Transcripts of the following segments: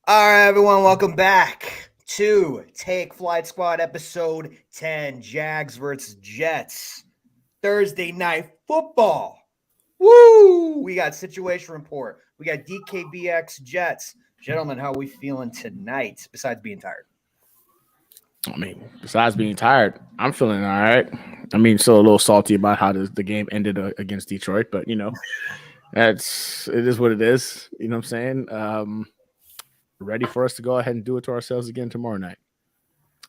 All right, everyone, welcome back to Take Flight Squad episode 10, Jags versus Jets. Thursday night football. Woo! We got situation report. We got DKBX Jets. Gentlemen, how are we feeling tonight besides being tired? I mean, besides being tired, I'm feeling all right. I mean, still a little salty about how the game ended against Detroit, but it is what it is. You know what I'm saying? Ready for us to go ahead and do it to ourselves again tomorrow night.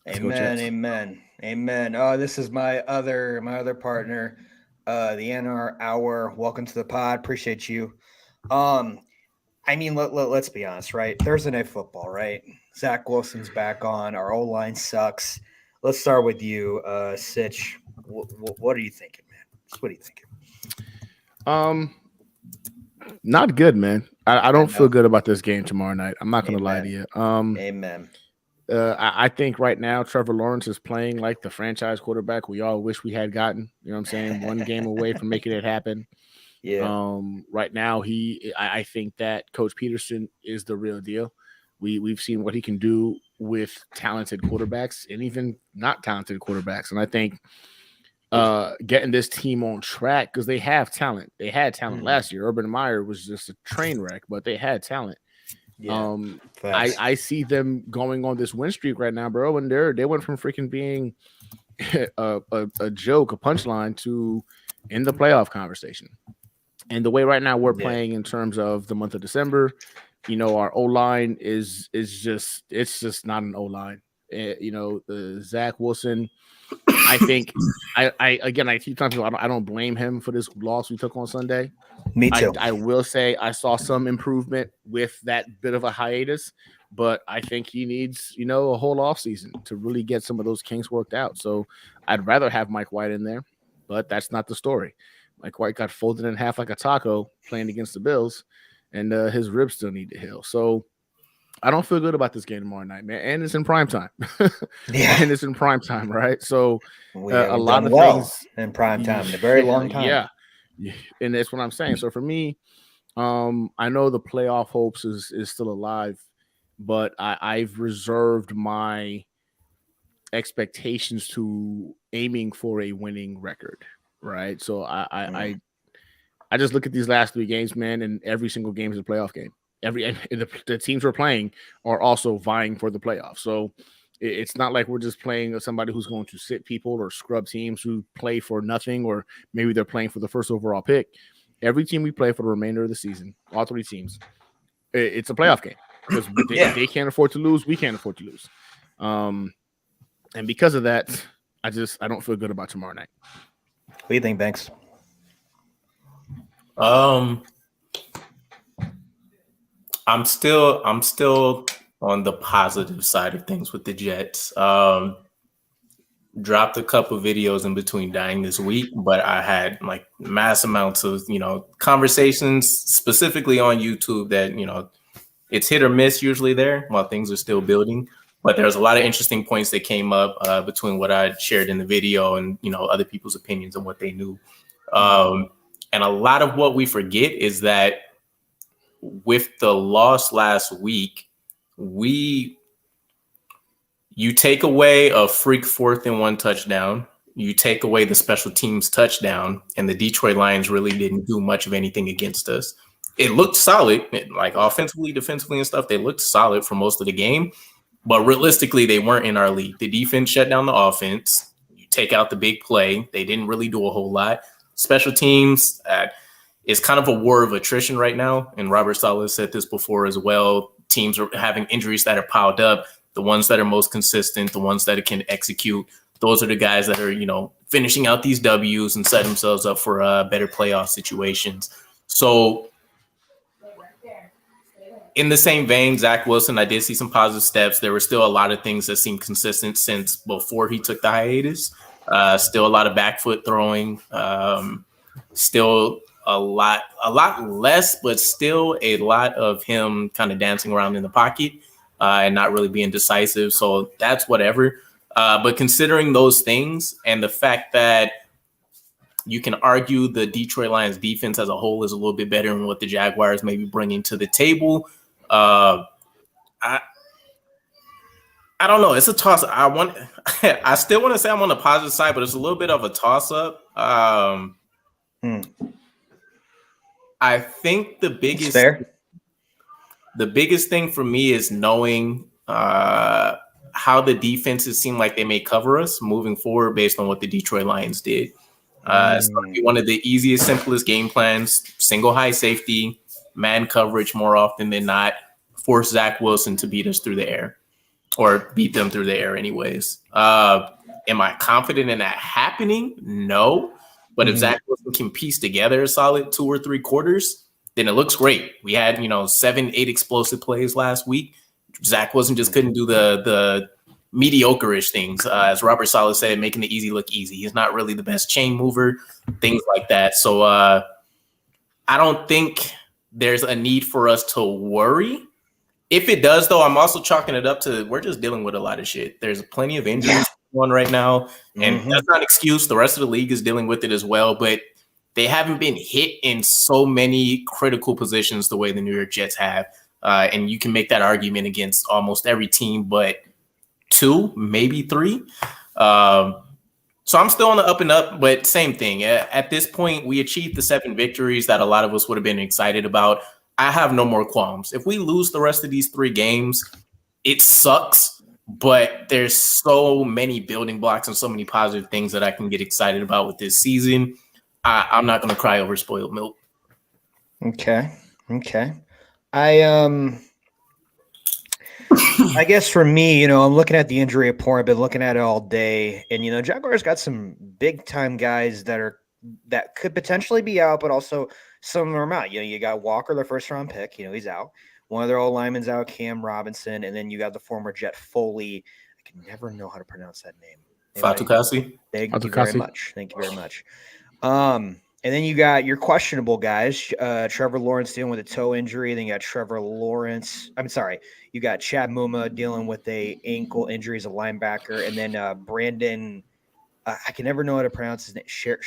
Let's go Amen, Jets. amen. Oh, this is my other partner, the NR Hour. Welcome to the pod. Appreciate you. Let's be honest, right? Thursday night football, right? Zach Wilson's back on. Our O line sucks. Let's start with you, Sitch. What are you thinking, man? What are you thinking? Not good, man. I don't feel good about this game tomorrow night. I'm not gonna lie to you. Amen. I think right now Trevor Lawrence is playing like the franchise quarterback we all wish we had gotten. You know what I'm saying? One game away from making it happen. Yeah. Right now, I think that Coach Peterson is the real deal. We've seen what he can do with talented quarterbacks and even not talented quarterbacks. And I think getting this team on track, because they have talent. They had talent last year. Urban Meyer was just a train wreck, but they had talent. Yeah. I see them going on this win streak right now, bro. And they went from freaking being a joke, a punchline, to in the playoff conversation. And the way right now we're playing in terms of the month of December, our O line is just not an O line. Zach Wilson. I think I keep telling people I don't blame him for this loss we took on Sunday. Me too. I will say I saw some improvement with that bit of a hiatus, but I think he needs a whole off season to really get some of those kinks worked out. So I'd rather have Mike White in there, but that's not the story. Mike White got folded in half like a taco playing against the Bills, and his ribs still need to heal. So I don't feel good about this game tomorrow night, man. And it's in prime time. And it's in prime time, right? So a lot of things in prime time, in a very long time. Yeah. And that's what I'm saying. So for me, I know the playoff hopes is still alive, but I've reserved my expectations to aiming for a winning record. Right. So I just look at these last three games, man, and every single game is a playoff game. The teams we're playing are also vying for the playoffs. So it's not like we're just playing somebody who's going to sit people or scrub teams who play for nothing, or maybe they're playing for the first overall pick. Every team we play for the remainder of the season, all three teams, it's a playoff game because they can't afford to lose. We can't afford to lose. And because of that, I don't feel good about tomorrow night. What do you think, Banks? I'm still on the positive side of things with the Jets. Dropped a couple videos in between dying this week, but I had like mass amounts of conversations specifically on YouTube that it's hit or miss usually there while things are still building. But there's a lot of interesting points that came up between what I shared in the video and other people's opinions and what they knew. And a lot of what we forget is that with the loss last week, you take away a freak 4th-and-1 touchdown, you take away the special teams touchdown, and the Detroit Lions really didn't do much of anything against us. It looked solid, like offensively, defensively, and stuff. They looked solid for most of the game, but realistically, they weren't in our league. The defense shut down the offense. You take out the big play. They didn't really do a whole lot. Special teams, it's kind of a war of attrition right now. And Robert Saleh said this before as well. Teams are having injuries that are piled up. The ones that are most consistent, the ones that can execute, those are the guys that are, finishing out these W's and set themselves up for better playoff situations. So in the same vein, Zach Wilson, I did see some positive steps. There were still a lot of things that seemed consistent since before he took the hiatus. Still a lot of back foot throwing. Still a lot less, but still a lot of him kind of dancing around in the pocket and not really being decisive. So that's whatever. But considering those things and the fact that you can argue the Detroit Lions defense as a whole is a little bit better than what the Jaguars may be bringing to the table, I I don't know. It's a toss. I still want to say I'm on the positive side, but it's a little bit of a toss up. I think the biggest thing for me is knowing how the defenses seem like they may cover us moving forward based on what the Detroit Lions did. It's going to be one of the easiest, simplest game plans: single high safety, man coverage more often than not, force Zach Wilson to beat us through the air. Or beat them through the air anyways. Am I confident in that happening? No. But if Zach Wilson can piece together a solid 2 or 3 quarters, then it looks great. We had, 7-8 explosive plays last week. Zach Wilson just couldn't do the mediocre-ish things. As Robert Saleh said, making the easy look easy. He's not really the best chain mover, things like that. So I don't think there's a need for us to worry. If it does, though, I'm also chalking it up to we're just dealing with a lot of shit. There's plenty of injuries going right now, and that's not an excuse. The rest of the league is dealing with it as well, but they haven't been hit in so many critical positions the way the New York Jets have. And you can make that argument against almost every team but 2, maybe 3. So I'm still on the up and up, but same thing. At this point, we achieved the 7 victories that a lot of us would have been excited about. I have no more qualms. If we lose the rest of these 3 games, it sucks, but there's so many building blocks and so many positive things that I can get excited about with this season. I'm not going to cry over spoiled milk. Okay. I guess for me, I'm looking at the injury report. I've been looking at it all day, and Jaguars got some big time guys that could potentially be out, but also some of them are out. You got Walker, the first round pick. He's out. One of their old linemen's out, Cam Robinson, and then you got the former Jet Foley. I can never know how to pronounce that name. Fatukasi. Thank you very much. And then you got your questionable guys. Trevor Lawrence dealing with a toe injury. Then you got you got Chad Muma dealing with a ankle injury as a linebacker, and then Brandon. I can never know how to pronounce his name. Sheriff.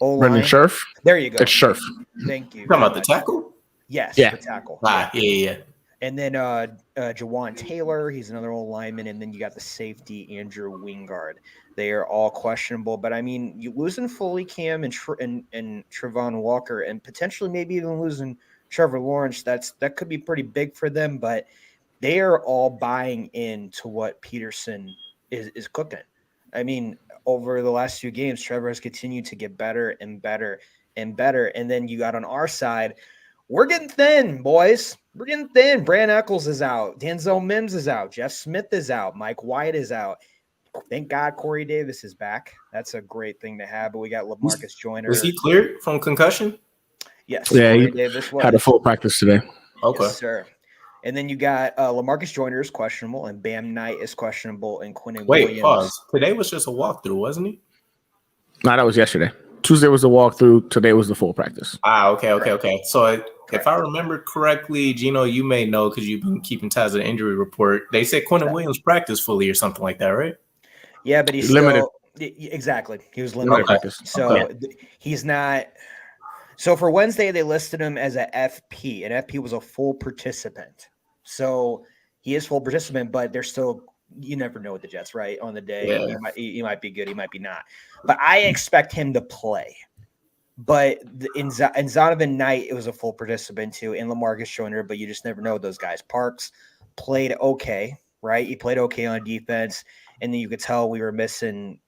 Brendan Scherf. There you go. It's Scherf. Thank you. Talking about the tackle? Yes, yeah. The tackle. Yeah. And then Jawan Taylor, he's another old lineman. And then you got the safety, Andrew Wingard. They are all questionable. But, I mean, you losing Foley, Cam, and Trevon Walker, and potentially maybe even losing Trevor Lawrence, that could be pretty big for them. But they are all buying into what Peterson is cooking. I mean, over the last 2 games, Trevor has continued to get better and better and better. And then you got on our side, we're getting thin, boys. We're getting thin. Brand Eccles is out. Denzel Mims is out. Jeff Smith is out. Mike White is out. Thank God Corey Davis is back. That's a great thing to have. But we got LaMarcus Joyner. Was he cleared from concussion? Yes. Yeah, Corey he Davis was. had a full practice today. Okay. Yes, sir. And then you got LaMarcus Joyner is questionable, and Bam Knight is questionable, and Quinnen Williams. Pause. Today was just a walkthrough, wasn't he? No, that was yesterday. Tuesday was the walkthrough. Today was the full practice. Okay. So if I remember correctly, Gino, you may know because you've been keeping tabs of the injury report. They said Quinnen Williams practiced fully or something like that, right? Yeah, but he's limited. Exactly. He was limited. Practice. So he's not. So for Wednesday, they listed him as a FP, and FP was a full participant. So he is full participant, but they're still, you never know with the Jets, right? On the day, he might be good, he might be not. But I expect him to play. But in Zonovan Knight, it was a full participant too, and LaMarcus Joyner, but you just never know with those guys. Parks played okay, right? He played okay on defense, and then you could tell we were missing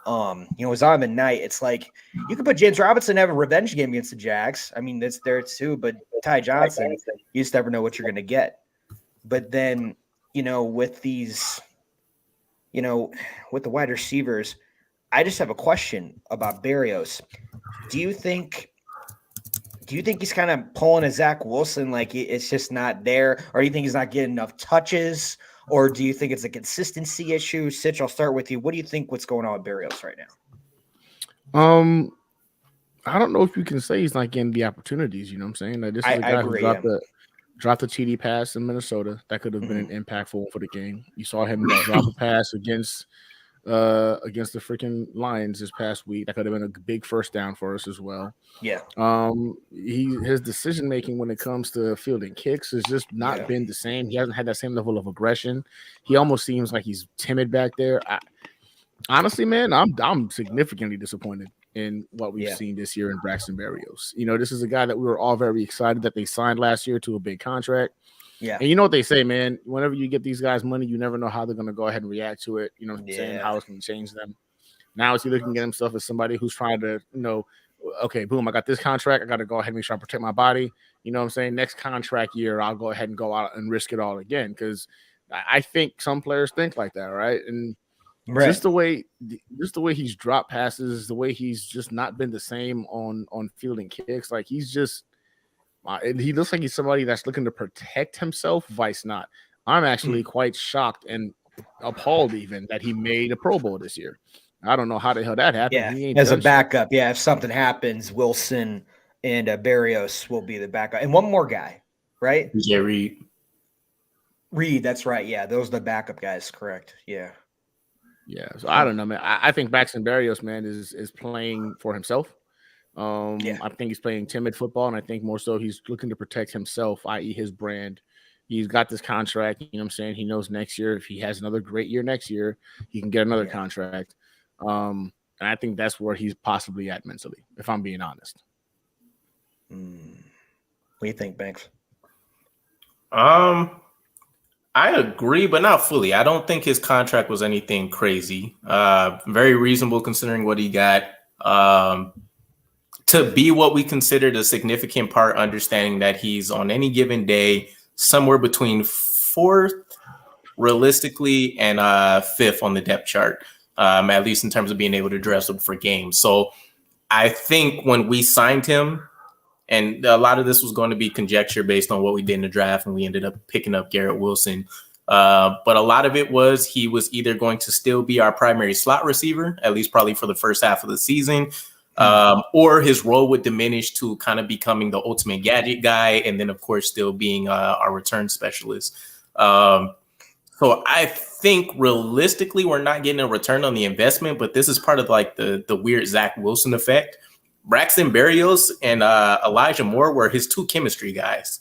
Zonovan Knight. It's like you could put James Robinson have a revenge game against the Jags. I mean, that's there too, but Ty Johnson, you just never know what you're going to get. But then, with these, with the wide receivers, I just have a question about Berrios. Do you think he's kind of pulling a Zach Wilson, like it's just not there? Or do you think he's not getting enough touches? Or do you think it's a consistency issue? Sitch, I'll start with you. What do you think what's going on with Berrios right now? I don't know if you can say he's not getting the opportunities. You know what I'm saying? Like, this is a guy who dropped the TD pass in Minnesota. That could have been impactful for the game. You saw him drop a pass against against the freaking Lions this past week. That could have been a big first down for us as well. Yeah. His decision making when it comes to fielding kicks has just not been the same. He hasn't had that same level of aggression. He almost seems like he's timid back there. Honestly, man, I'm significantly disappointed in what we've seen this year in Braxton Berrios. You know, this is a guy that we were all very excited that they signed last year to a big contract. Yeah. And you know what they say, man, whenever you get these guys money, you never know how they're going to go ahead and react to it. You know what I'm saying? How it's going to change them. Now is he looking at himself as somebody who's trying to, you know, okay, boom, I got this contract. I got to go ahead and make sure I protect my body. You know what I'm saying? Next contract year, I'll go ahead and go out and risk it all again. Because I think some players think like that, right? And just the way he's dropped passes, the way he's just not been the same on fielding kicks. Like he's just, he looks like he's somebody that's looking to protect himself. Vice not. I'm actually quite shocked and appalled even that he made a Pro Bowl this year. I don't know how the hell that happened. Yeah, as a backup. Yeah, if something happens, Wilson and Berrios will be the backup. And one more guy, right? Yeah, Reed. Reed, that's right. Yeah, those are the backup guys. Correct. Yeah. Yeah. So I don't know, man. I think Braxton Berrios, man, is playing for himself. I think he's playing timid football, and I think more so he's looking to protect himself, i.e. his brand. He's got this contract, you know what I'm saying? He knows next year, if he has another great year next year, he can get another contract. And I think that's where he's possibly at mentally, if I'm being honest. What do you think, Banks? I agree, but not fully. I don't think his contract was anything crazy. Very reasonable considering what he got. To be what we considered a significant part, understanding that he's on any given day somewhere between fourth, realistically, and fifth on the depth chart, at least in terms of being able to dress up for games. So I think when we signed him, and a lot of this was going to be conjecture based on what we did in the draft, and we ended up picking up Garrett Wilson. But a lot of it was he was either going to still be our primary slot receiver, at least probably for the first half of the season, or his role would diminish to kind of becoming the ultimate gadget guy, and then, of course, still being our return specialist. So I think realistically, we're not getting a return on the investment, but this is part of like the weird Zach Wilson effect. Braxton Berrios and Elijah Moore were his two chemistry guys.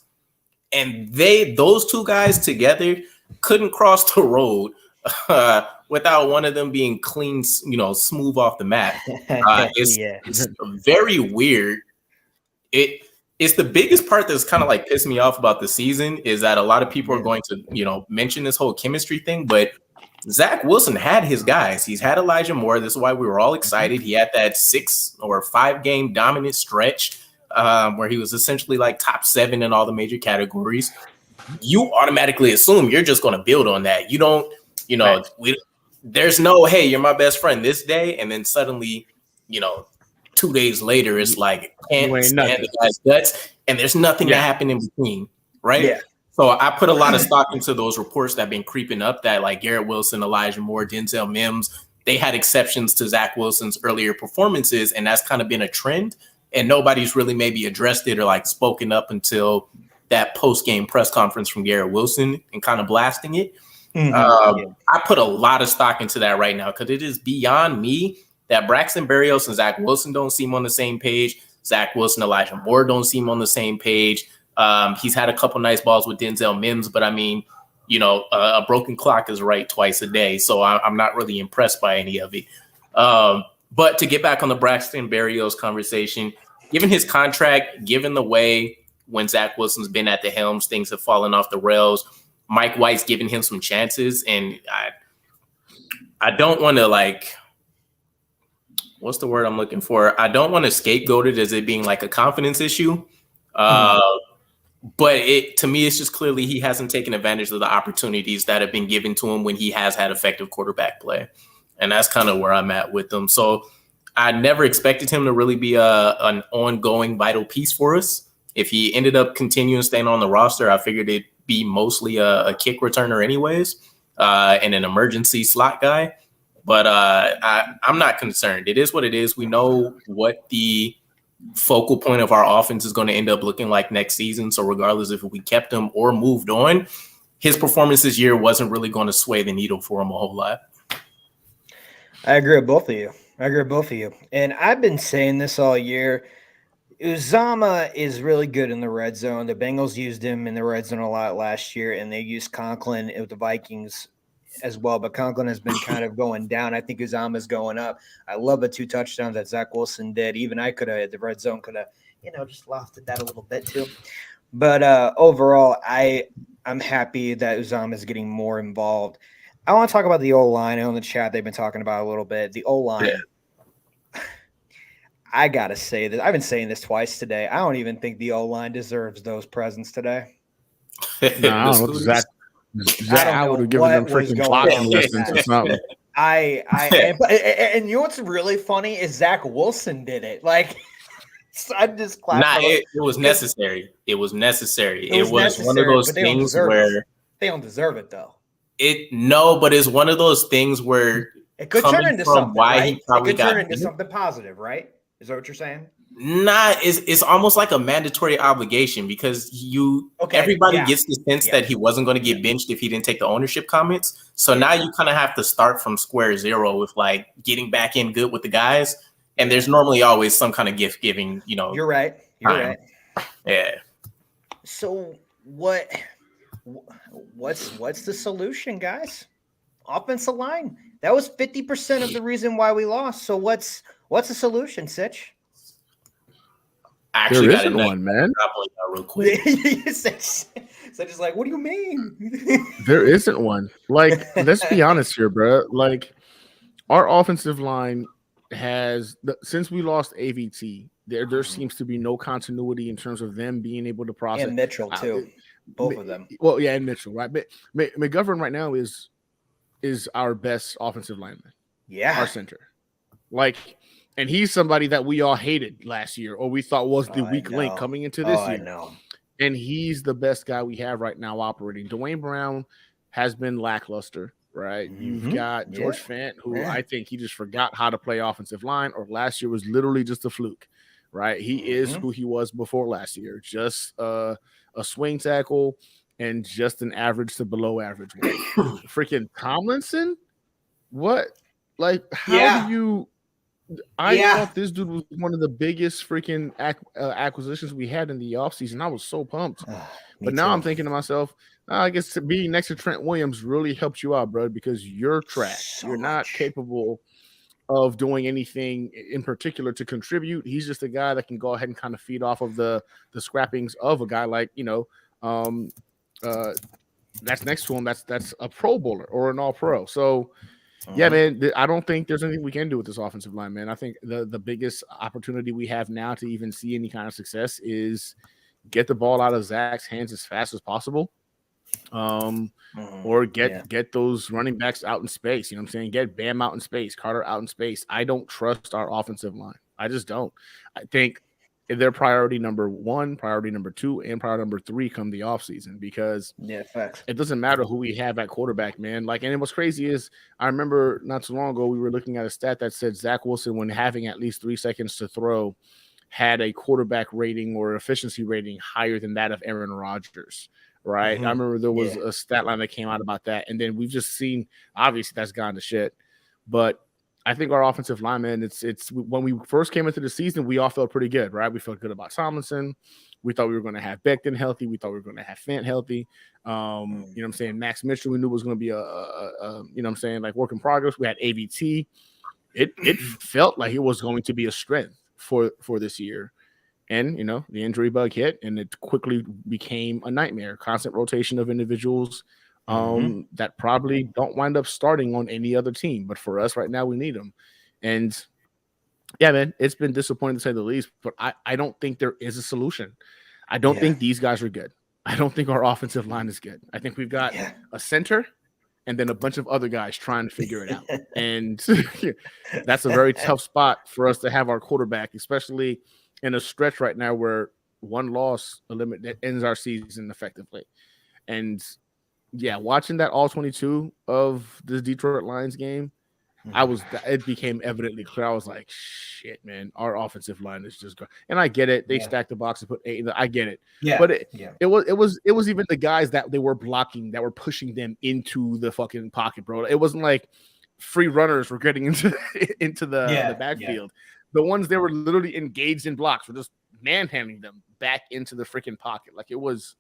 And those two guys together couldn't cross the road without one of them being clean, smooth off the mat. It's very weird. It's the biggest part that's kind of like pissed me off about the season is that a lot of people are going to, mention this whole chemistry thing, but Zach Wilson had his guys. He's had Elijah Moore. This is why we were all excited. He had that 6 or 5 game dominant stretch where he was essentially like top 7 in all the major categories. You automatically assume you're just going to build on that. You don't, there's no, hey, you're my best friend this day. And then suddenly, 2 days later, it's like, can't stand the guy's guts. And there's nothing that happened in between. Right. Yeah. So I put a lot of stock into those reports that have been creeping up that like Garrett Wilson, Elijah Moore, Denzel Mims, they had exceptions to Zach Wilson's earlier performances. And that's kind of been a trend. And nobody's really maybe addressed it or like spoken up until that post-game press conference from Garrett Wilson and kind of blasting it. I put a lot of stock into that right now because it is beyond me that Braxton Berrios and Zach Wilson don't seem on the same page. Zach Wilson, Elijah Moore don't seem on the same page. He's had a couple nice balls with Denzel Mims, but I mean, a broken clock is right twice a day. So I'm not really impressed by any of it. But to get back on the Braxton Berrios conversation, given his contract, given the way when Zach Wilson's been at the helms, things have fallen off the rails. Mike White's giving him some chances. And I don't want to what's the word I'm looking for? I don't want to scapegoat it as it being like a confidence issue. But to me, it's just clearly he hasn't taken advantage of the opportunities that have been given to him when he has had effective quarterback play. And that's kind of where I'm at with him. So I never expected him to really be an ongoing vital piece for us. If he ended up continuing staying on the roster, I figured it'd be mostly a kick returner anyways, and an emergency slot guy. But I'm not concerned. It is what it is. We know what the focal point of our offense is going to end up looking like next season. So regardless if we kept him or moved on, his performance this year wasn't really going to sway the needle for him a whole lot. I agree with both of you. And I've been saying this all year. Uzama is really good in the red zone. The Bengals used him in the red zone a lot last year, and they used Conklin with the Vikings as well. But Conklin has been kind of going down. I think Uzama's going up. I love the 2 touchdowns that Zach Wilson did. Even I could have, the red zone could have, just lofted that a little bit too. But overall, I'm happy that Uzama is getting more involved. I want to talk about the O-line. I know in the chat they've been talking about a little bit. The O-line. Yeah. I got to say that I've been saying this twice today. I don't even think the O-line deserves those presents today. No, I don't know. Zach I would have given them freaking blocking lessons or something. And you know what's really funny is Zach Wilson did it. Like, I just clapped. It was necessary. It was necessary. It was one of those things where they don't deserve it though. But it's one of those things where it could turn into something. Right? It could turn into something positive, right? Is that what you're saying? Nah, it's almost like a mandatory obligation because everybody gets the sense that he wasn't going to get benched if he didn't take the ownership comments. So now you kind of have to start from square zero with like getting back in good with the guys. And there's normally always some kind of gift giving, You're right. Right. Yeah. So what's the solution, guys? Offensive line. That was 50% of the reason why we lost. So what's the solution, Sitch? There isn't one, man. Real quick. So just like, what do you mean? There isn't one. Like, let's be honest here, bro. Like, our offensive line has, since we lost AVT, there seems to be no continuity in terms of them being able to process. And Mitchell too, both of them. Well, yeah, and Mitchell, right? But McGovern right now is our best offensive lineman. Yeah, our center. Like, and he's somebody that we all hated last year, or we thought was the weak link coming into this year. I know. And he's the best guy we have right now operating. Dwayne Brown has been lackluster, right? Mm-hmm. You've got George Fant, who I think he just forgot how to play offensive line, or last year was literally just a fluke, right? He is who he was before last year, just a swing tackle and just an average to below average. Freaking Tomlinson? What? Like, how do you... I thought this dude was one of the biggest freaking acquisitions we had in the offseason. I was so pumped. But now I'm thinking to myself, I guess being next to Trent Williams really helped you out, bro, because you're trash. You're not capable of doing anything in particular to contribute. He's just a guy that can go ahead and kind of feed off of the scrappings of a guy like, that's next to him. That's a Pro Bowler or an All-Pro. So, yeah, man, I don't think there's anything we can do with this offensive line, man. I think the biggest opportunity we have now to even see any kind of success is get the ball out of Zach's hands as fast as possible, or get those running backs out in space. You know what I'm saying? Get Bam out in space, Carter out in space. I don't trust our offensive line. I just don't. I think their priority number 1, priority number 2, and priority number 3 come the offseason, because it doesn't matter who we have at quarterback, man. Like, and what's crazy is I remember not too long ago we were looking at a stat that said Zach Wilson, when having at least 3 seconds to throw, had a quarterback rating or efficiency rating higher than that of Aaron Rodgers, right? I remember there was a stat line that came out about that, and then we've just seen, obviously that's gone to shit, but I think our offensive lineman, it's when we first came into the season, we all felt pretty good, right? We felt good about Tomlinson. We thought we were going to have Becton healthy. We thought we were going to have Fant healthy. You know what I'm saying? Max Mitchell, we knew was going to be a you know what I'm saying, like work in progress. We had AVT. It felt like it was going to be a strength for this year. And, the injury bug hit, and it quickly became a nightmare. Constant rotation of individuals that probably don't wind up starting on any other team. But for us right now, we need them. And yeah, man, it's been disappointing to say the least, but I don't think there is a solution. I don't think these guys are good. I don't think our offensive line is good. I think we've got a center and then a bunch of other guys trying to figure it out. And that's a very tough spot for us to have our quarterback, especially in a stretch right now where one loss that ends our season effectively. And yeah, watching that all 22 of this Detroit Lions game, it became evidently clear. I was like, shit, man, our offensive line is just going. And I get it. They stacked the box and put 8 in I get it. Yeah. But it was even the guys that they were blocking that were pushing them into the fucking pocket, bro. It wasn't like free runners were getting into the backfield. The ones that were literally engaged in blocks were just manhandling them back into the freaking pocket. Like it was.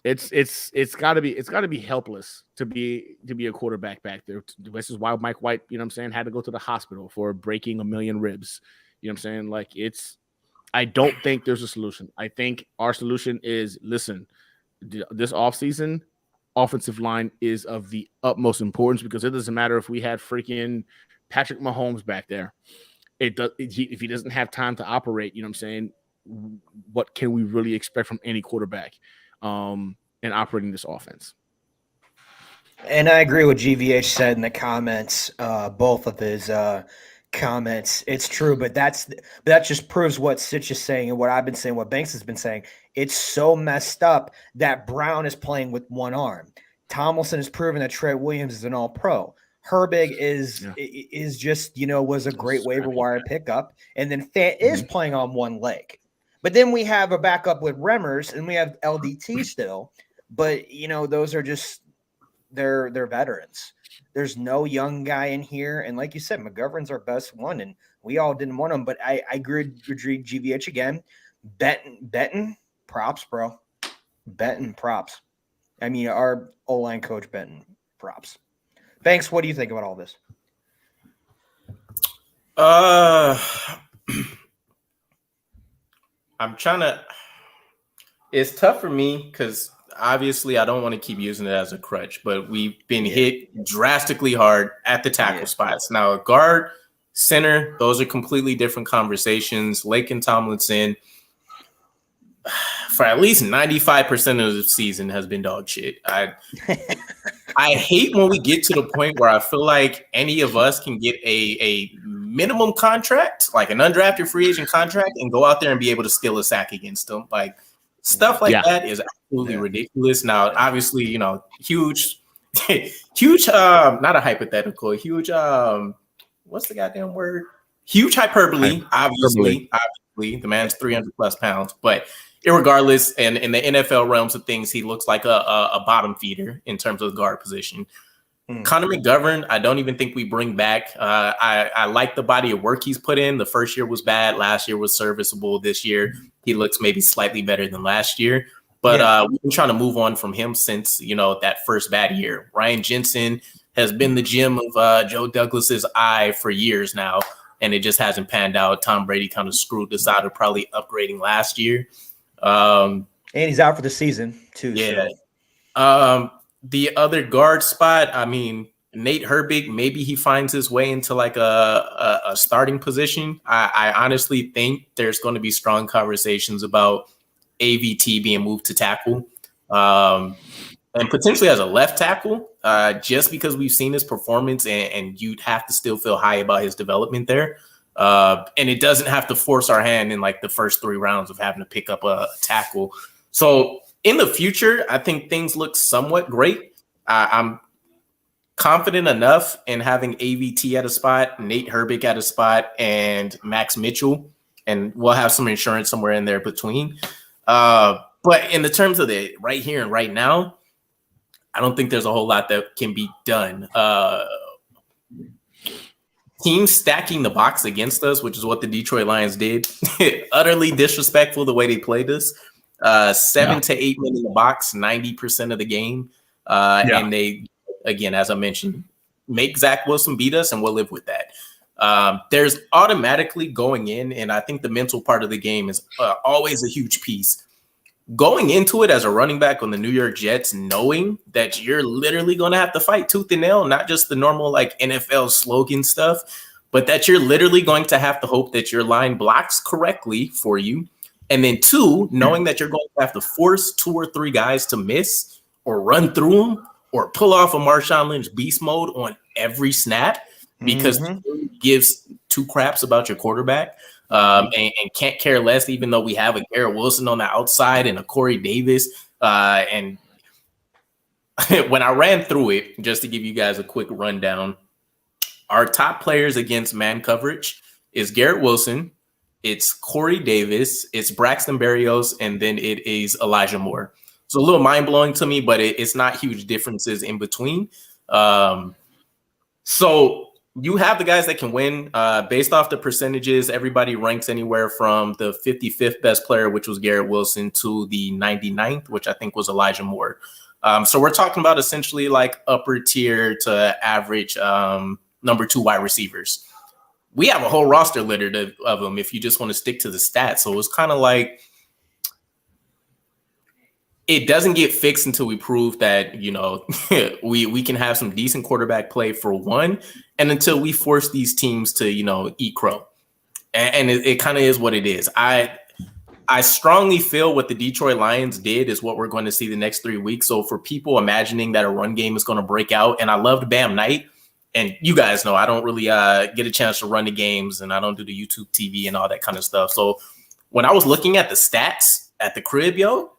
It's got to be helpless to be a quarterback back there. This is why Mike White, you know what I'm saying, had to go to the hospital for breaking 1 million ribs. You know what I'm saying? Like I don't think there's a solution. I think our solution is, listen, this offseason, offensive line is of the utmost importance, because it doesn't matter if we had freaking Patrick Mahomes back there. If he doesn't have time to operate, you know what I'm saying, what can we really expect from any quarterback and operating this offense? And I agree with GVH said in the comments, both of his comments. It's true, but that just proves what Sitch is saying and what I've been saying, what Banks has been saying. It's so messed up that Brown is playing with one arm. Tomlinson has proven that Trey Williams is an all-pro. Herbig is just, was a great waiver wire pickup. And then Fant is playing on one leg. But then we have a backup with Remmers, and we have LDT still. But, those are just they're veterans. There's no young guy in here. And like you said, McGovern's our best one, and we all didn't want him. But I agree with GVH again. Benton, props, bro. Benton, props. I mean, our O-line coach, Benton, props. Banks, what do you think about all this? It's tough for me because obviously I don't want to keep using it as a crutch, but we've been hit drastically hard at the tackle spots. Now, guard, center, those are completely different conversations. Lake and Tomlinson, for at least 95% of the season, has been dog shit. I hate when we get to the point where I feel like any of us can get a minimum contract, like an undrafted free agent contract, and go out there and be able to steal a sack against them. Like, stuff like that is absolutely ridiculous. Now, obviously, huge, not a hypothetical, huge, what's the goddamn word? Huge hyperbole, obviously. The man's 300 plus pounds, but irregardless, and in the NFL realms of things, he looks like a bottom feeder in terms of the guard position. Connor McGovern, I don't even think we bring back. I like the body of work he's put in. The first year was bad. Last year was serviceable. This year, he looks maybe slightly better than last year. But we've been trying to move on from him since, that first bad year. Ryan Jensen has been the gem of Joe Douglas's eye for years now, and it just hasn't panned out. Tom Brady kind of screwed us out of probably upgrading last year. And he's out for the season, too. Yeah. So. The other guard spot, I mean, Nate Herbig, maybe he finds his way into like a starting position. I honestly think there's going to be strong conversations about AVT being moved to tackle and potentially as a left tackle, just because we've seen his performance and you'd have to still feel high about his development there. And it doesn't have to force our hand in like the first 3 rounds of having to pick up a tackle. So in the future, I think things look somewhat great. I'm confident enough in having AVT at a spot, Nate Herbig at a spot, and Max Mitchell, and we'll have some insurance somewhere in there between. But in the terms of the right here and right now, I don't think there's a whole lot that can be done. Teams stacking the box against us, which is what the Detroit Lions did, utterly disrespectful the way they played us. 7 to 8 men in the box, 90% of the game. And they, again, as I mentioned, make Zach Wilson beat us, and we'll live with that. There's automatically going in, and I think the mental part of the game is always a huge piece. Going into it as a running back on the New York Jets, knowing that you're literally going to have to fight tooth and nail, not just the normal like NFL slogan stuff, but that you're literally going to have to hope that your line blocks correctly for you. And then 2, knowing that you're going to have to force 2 or 3 guys to miss or run through them or pull off a Marshawn Lynch beast mode on every snap because it gives 2 craps about your quarterback and can't care less, even though we have a Garrett Wilson on the outside and a Corey Davis. And when I ran through it, just to give you guys a quick rundown, our top players against man coverage is Garrett Wilson, it's Corey Davis, it's Braxton Berrios, and then it is Elijah Moore. So a little mind-blowing to me, but it's not huge differences in between. So you have the guys that can win based off the percentages. Everybody ranks anywhere from the 55th best player, which was Garrett Wilson, to the 99th, which I think was Elijah Moore. So we're talking about essentially like upper tier to average number 2 wide receivers. We have a whole roster littered of them if you just want to stick to the stats. So it's kind of like it doesn't get fixed until we prove that, you know, we can have some decent quarterback play for one, and until we force these teams to, you know, eat crow. And it kind of is what it is. I strongly feel what the Detroit Lions did is what we're going to see the next 3 weeks. So for people imagining that a run game is going to break out, and I loved Bam Knight, and you guys know I don't really get a chance to run the games, and I don't do the YouTube TV and all that kind of stuff. So when I was looking at the stats at the crib, yo,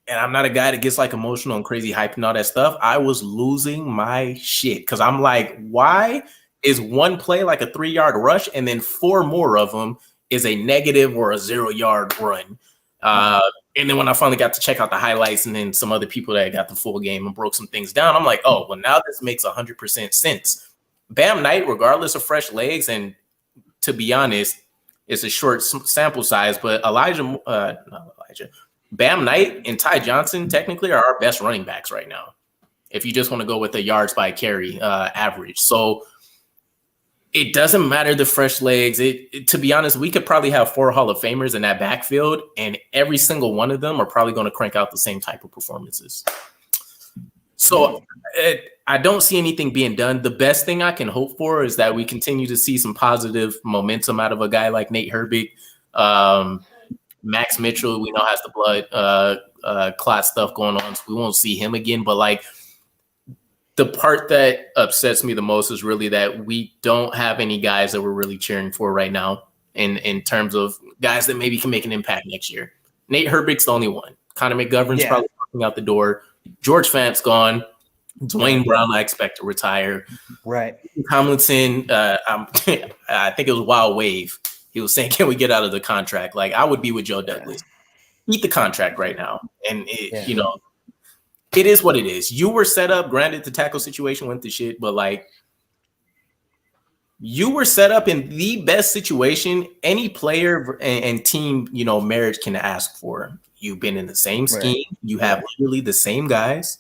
and I'm not a guy that gets like emotional and crazy hype and all that stuff, I was losing my shit because I'm like, why is one play like a 3-yard rush and then 4 more of them is a negative or a 0-yard run? And then when I finally got to check out the highlights and then some other people that got the full game and broke some things down, I'm like, oh, well, now this makes 100% sense. Bam Knight, regardless of fresh legs, and to be honest, it's a short sample size, but Bam Knight and Ty Johnson technically are our best running backs right now, if you just want to go with the yards by carry average. So it doesn't matter the fresh legs. To be honest, we could probably have 4 Hall of Famers in that backfield, and every single one of them are probably going to crank out the same type of performances. So I don't see anything being done. The best thing I can hope for is that we continue to see some positive momentum out of a guy like Nate Herbig. Max Mitchell, we know, has the blood clot stuff going on, so we won't see him again. But like, the part that upsets me the most is really that we don't have any guys that we're really cheering for right now in terms of guys that maybe can make an impact next year. Nate Herbig's the only one. Connor McGovern's probably walking out the door. George Fant's gone. Dwayne Brown, I expect to retire. Right. Tomlinson, I think it was Wild Wave. He was saying, can we get out of the contract? Like, I would be with Joe Douglas. Eat the contract right now. And, you know, it is what it is. You were set up, granted the tackle situation went to shit, but like, you were set up in the best situation any player and team, you know, marriage can ask for. You've been in the same scheme. Right. You have literally the same guys.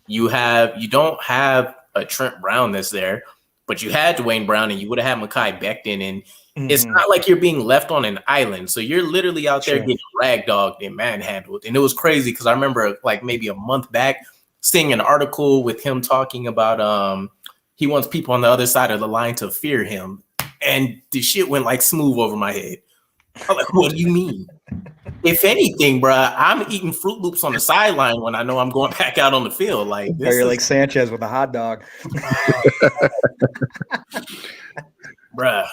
You don't have a Trent Brown that's there, but you had Dwayne Brown and you would have had Mekhi Becton, and it's not like you're being left on an island. So you're literally out there getting ragdogged and manhandled. And it was crazy because I remember like maybe a month back seeing an article with him talking about he wants people on the other side of the line to fear him. And the shit went like smooth over my head. I'm like, what do you mean? If anything, bruh, I'm eating Fruit Loops on the sideline when I know I'm going back out on the field. Like, you're like Sanchez with a hot dog. Bruh.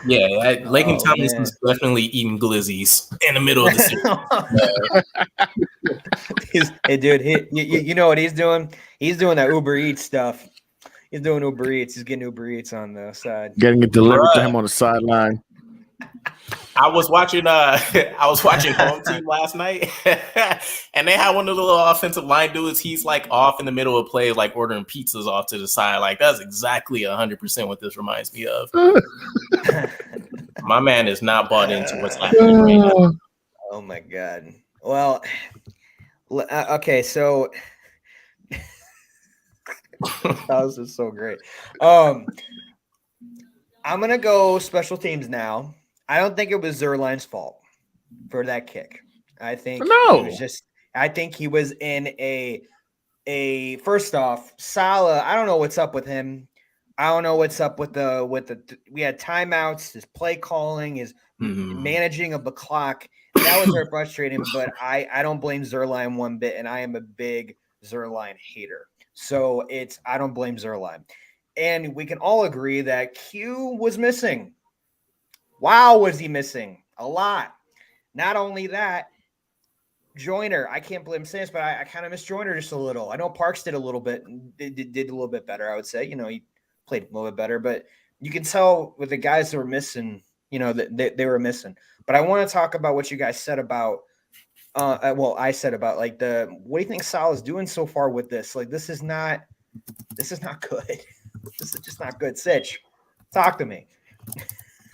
Yeah, Lakin Tomlinson's definitely eating glizzies in the middle of the season. Hey, dude, you know what he's doing? He's doing that Uber Eats stuff. He's doing Uber Eats. He's getting Uber Eats on the side. Getting it delivered to him on the sideline. I was watching Home Team last night, and they had one of the little offensive line dudes. He's like off in the middle of play, like ordering pizzas off to the side. Like, that's exactly 100% what this reminds me of. My man is not bought into what's happening right now. Oh my God. Well, okay, so this is so great. I'm gonna go special teams now. I don't think it was Zerline's fault for that kick. I think I think he was in a first off, Salah, I don't know what's up with him. I don't know what's up with the we had timeouts, his play calling, his managing of the clock. That was very frustrating, but I don't blame Zerline one bit, and I am a big Zerline hater. So I don't blame Zerline. And we can all agree that Q was missing. Wow, was he missing? A lot. Not only that, Joyner, I can't blame Saints, but I kind of miss Joyner just a little. I know Parks did a little bit, did a little bit better, I would say. You know, he played a little bit better, but you can tell with the guys that were missing, you know, that they were missing. But I want to talk about what you guys said about, I said about like what do you think Salah's doing so far with this? Like, this is not good. This is just not good. Sitch, talk to me.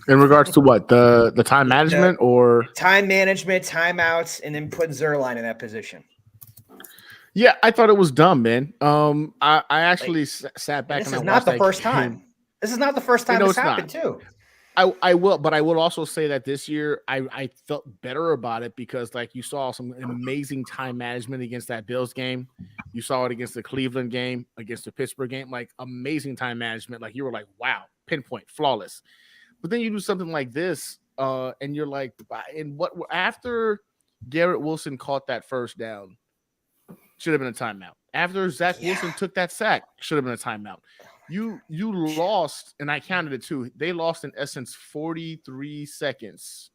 In regards to what? The time management or time management, timeouts, and then putting Zerline in that position. Yeah, I thought it was dumb, man. I actually sat back and I watched that. This is not the first time. This is not the first time this happened, too. I will also say that this year I felt better about it because, like, you saw some amazing time management against that Bills game. You saw it against the Cleveland game, against the Pittsburgh game, like amazing time management. Like, you were like, wow, pinpoint, flawless. But then you do something like this, and you're like, and what after Garrett Wilson caught that first down, should have been a timeout. After Zach Wilson took that sack, should have been a timeout. You lost, and I counted it too. They lost in essence 43 seconds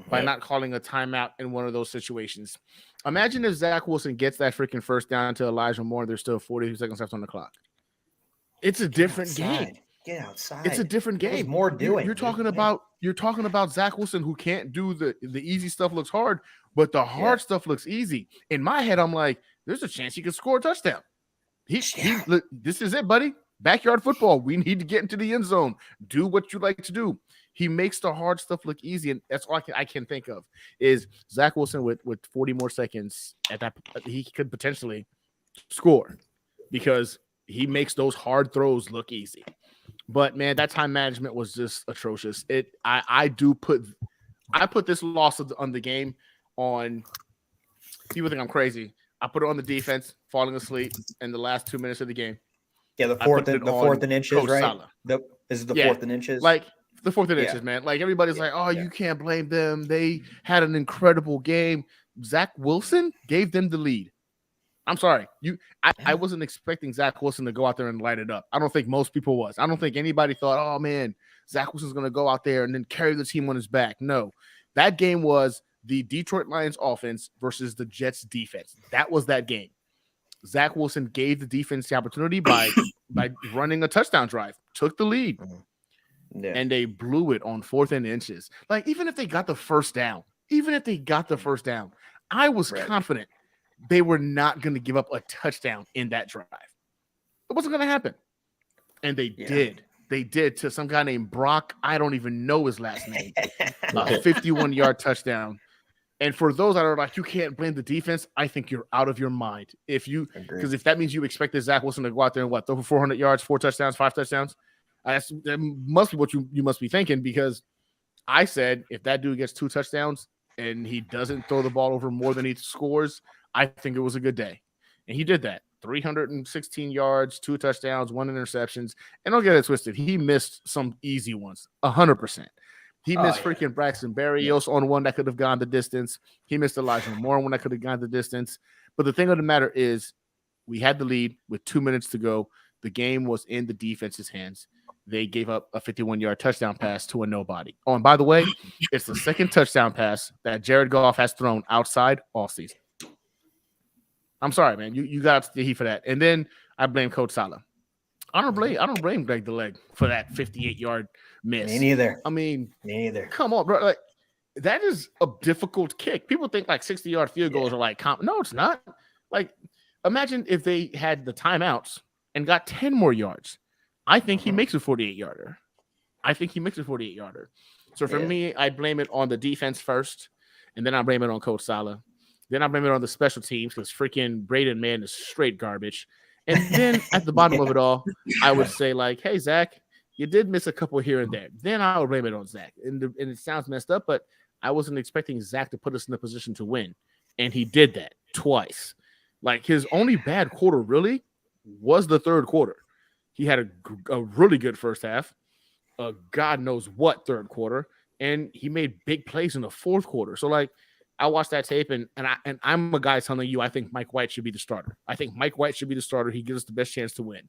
by not calling a timeout in one of those situations. Imagine if Zach Wilson gets that freaking first down to Elijah Moore, and there's still 42 seconds left on the clock. It's a different game. Get outside. It's a different game. More doing. You're talking about Zach Wilson, who can't do the easy stuff looks hard, but the hard stuff looks easy. In my head, I'm like, there's a chance he could score a touchdown. This is it, buddy. Backyard football. We need to get into the end zone. Do what you like to do. He makes the hard stuff look easy, and that's all I can think of is Zach Wilson with 40 more seconds at that. He could potentially score because he makes those hard throws look easy. But man, that time management was just atrocious. I put this loss on the game on. People think I'm crazy. I put it on the defense falling asleep in the last 2 minutes of the game. Yeah, the fourth and inches, Coach right? Salah. This is the fourth and inches. Like the fourth and inches, man. Like everybody's like, oh, you can't blame them. They had an incredible game. Zach Wilson gave them the lead. I'm sorry. I wasn't expecting Zach Wilson to go out there and light it up. I don't think most people was. I don't think anybody thought, oh man, Zach Wilson's gonna go out there and then carry the team on his back. No, that game was the Detroit Lions offense versus the Jets defense. That was that game. Zach Wilson gave the defense the opportunity by running a touchdown drive, took the lead, and they blew it on 4th and inches. Like, even if they got the first down, I was confident they were not going to give up a touchdown in that drive. It wasn't going to happen. And they did. They did to some guy named Brock. I don't even know his last name. A 51-yard touchdown. And for those that are like, you can't blame the defense, I think you're out of your mind. Because if that means you expected Zach Wilson to go out there and throw for 400 yards, 4 touchdowns, 5 touchdowns, that must be what you must be thinking. Because I said if that dude gets 2 touchdowns and he doesn't throw the ball over more than he scores, I think it was a good day. And he did that. 316 yards, 2 touchdowns, 1 interceptions. And don't get it twisted. He missed some easy ones, 100%. He missed freaking Braxton Berrios on one that could have gone the distance. He missed Elijah Moore on one that could have gone the distance. But the thing of the matter is, we had the lead with 2 minutes to go. The game was in the defense's hands. They gave up a 51-yard touchdown pass to a nobody. Oh, and by the way, it's the second touchdown pass that Jared Goff has thrown outside all season. I'm sorry, man. You got the heat for that. And then I blame Coach Salah. I don't blame Greg the Leg for that 58-yard miss. Me neither. I mean, me neither. Come on, bro. Like, that is a difficult kick. People think like 60-yard field goals are like no, it's not. Like, imagine if they had the timeouts and got 10 more yards. I think he makes a 48-yarder. So for me, I blame it on the defense first, and then I blame it on Coach Salah. Then I blame it on the special teams because freaking Braden Mann is straight garbage. And then at the bottom of it all, I would say like, hey, Zach, you did miss a couple here and there. Then I would blame it on Zach. And it sounds messed up, but I wasn't expecting Zach to put us in a position to win. And he did that twice. Like, his only bad quarter really was the third quarter. He had a really good first half, God knows what third quarter, and he made big plays in the fourth quarter. So, like, I watched that tape, and I'm a guy telling you I think Mike White should be the starter. He gives us the best chance to win.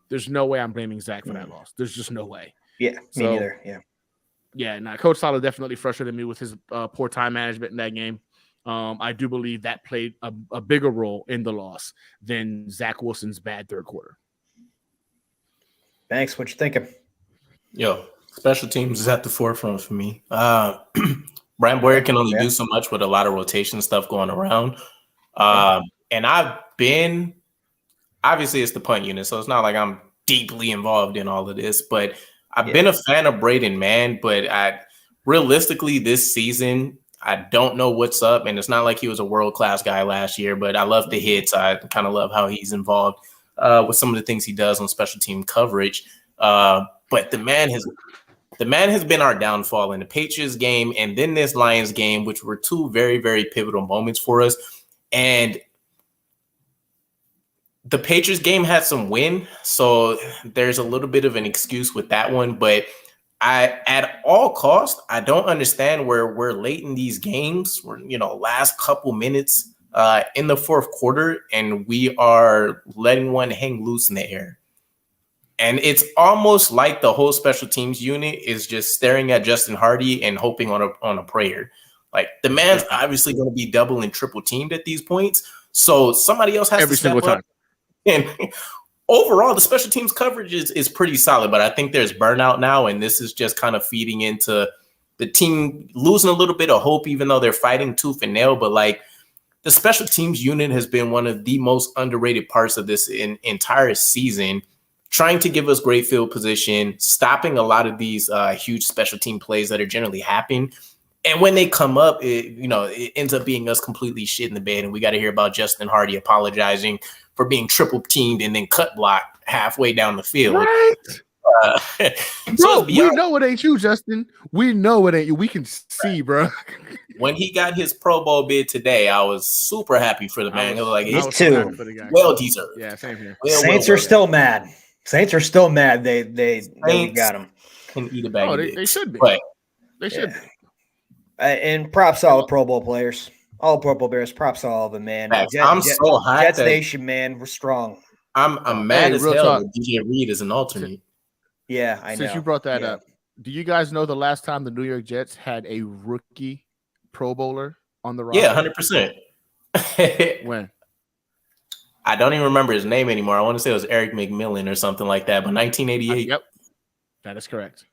There's no way I'm blaming Zach for that loss. There's just no way. Yeah, me neither. Yeah. Yeah, no, Coach Salah definitely frustrated me with his poor time management in that game. I do believe that played a bigger role in the loss than Zach Wilson's bad third quarter. Thanks. What you thinking? Yo, special teams is at the forefront for me. Brian Boyer can only do so much with a lot of rotation stuff going around. And I've been – obviously it's the punt unit, so it's not like I'm deeply involved in all of this. But I've been a fan of Braden Mann, but realistically this season, I don't know what's up. And it's not like he was a world-class guy last year, but I love the hits. I kind of love how he's involved with some of the things he does on special team coverage. But the man has been our downfall in the Patriots game and then this Lions game, which were two very, very pivotal moments for us. And the Patriots game had some win, so there's a little bit of an excuse with that one. But at all costs, I don't understand where we're late in these games. We're, last couple minutes in the fourth quarter, and we are letting one hang loose in the air. And it's almost like the whole special teams unit is just staring at Justin Hardy and hoping on a prayer. Like, the man's obviously going to be double and triple teamed at these points, so somebody else has every to step single up. time. And overall, the special teams coverage is pretty solid, but I think there's burnout now, and this is just kind of feeding into the team losing a little bit of hope, even though they're fighting tooth and nail. But like, the special teams unit has been one of the most underrated parts of this entire season, trying to give us great field position, stopping a lot of these huge special team plays that are generally happening. And when they come up, it ends up being us completely shit in the bed, and we got to hear about Justin Hardy apologizing for being triple teamed and then cut blocked halfway down the field. Right. So we know it ain't you, Justin. We know it ain't you. We can see, bro. When he got his Pro Bowl bid today, I was super happy for the man. Me too. Well deserved. Yeah, same here. Saints are still mad. Saints are still mad. They got him. Can eat a bag of they should be. But they should be. And props to all the Pro Bowl players. All Pro Bowl Bears, props to all of them, man. I'm so hyped. Jets Nation, man, we're strong. I'm mad as hell that DJ Reed is an alternate. Yeah, I know. Since you brought that up, do you guys know the last time the New York Jets had a rookie Pro Bowler on the roster? Yeah, 100%. When? I don't even remember his name anymore. I want to say it was Eric McMillan or something like that, but 1988. Yep, that is correct.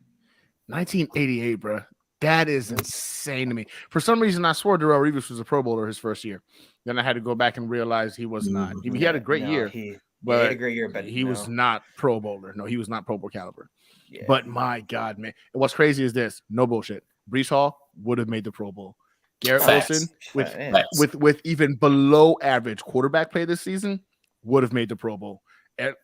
1988, bro. That is insane to me. For some reason, I swore Darrelle Revis was a Pro Bowler his first year. Then I had to go back and realize he was not. He had a great year. He had a great year, but he was not Pro Bowler. No, he was not Pro Bowl caliber. Yeah. But my God, man. And what's crazy is this. No bullshit. Breece Hall would have made the Pro Bowl. Garrett Wilson, with even below average quarterback play this season, would have made the Pro Bowl.